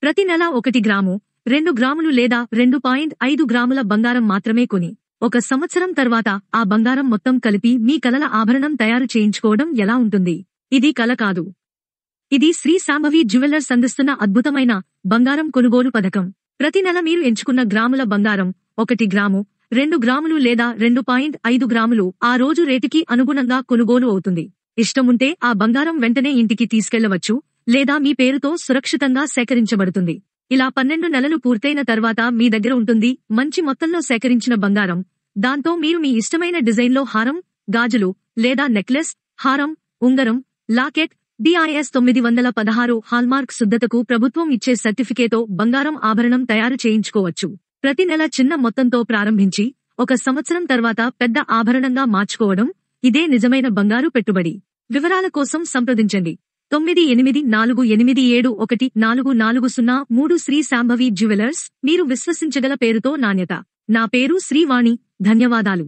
ప్రతి నెల 1 గ్రాము, 2 గ్రాములు లేదా 2.5 గ్రాముల బంగారం మాత్రమే కొని 1 సంవత్సరం తర్వాత ఆ బంగారం మొత్తం కలిపి మీ కలల ఆభరణం తయారు చేయించుకోవడం ఎలా ఉంటుంది? ఇది కల కాదు. ఇది శ్రీ శాంభవి జ్యువెలర్స్ అందిస్తున్న అద్భుతమైన బంగారం కొనుగోలు పథకం. ప్రతి నెల మీరు ఎంచుకున్న గ్రాముల బంగారం 1 గ్రాము, 2 గ్రాములు లేదా 2.5 గ్రాములు ఆ రోజు రేటుకి అనుగుణంగా కొనుగోలు అవుతుంది. ఇష్టముంటే ఆ బంగారం వెంటనే ఇంటికి తీసుకెళ్లవచ్చు లేదా మీ పేరుతో సురక్షితంగా సేకరించబడుతుంది. ఇలా 12 నెలలు పూర్తయిన తర్వాత మీ దగ్గర ఉంటుంది మంచి మొత్తంలో సేకరించిన బంగారం. దాంతో మీరు మీ ఇష్టమైన డిజైన్లో హారం, గాజులు లేదా నెక్లెస్, హారం, ఉంగరం, లాకెట్, DIS 916 హాల్మార్క్ శుద్ధతకు ప్రభుత్వం ఇచ్చే సర్టిఫికేతో బంగారం ఆభరణం తయారు చేయించుకోవచ్చు. ప్రతి నెల చిన్న మొత్తంతో ప్రారంభించి 1 సంవత్సరం తర్వాత పెద్ద ఆభరణంగా మార్చుకోవడం, ఇదే నిజమైన బంగారు పెట్టుబడి. వివరాల కోసం సంప్రదించండి 9848714403 శ్రీ శాంభవి జ్యువెలర్స్. మీరు విశ్వసించగల పేరుతో నాణ్యత. నా పేరు శ్రీవాణి. ధన్యవాదాలు.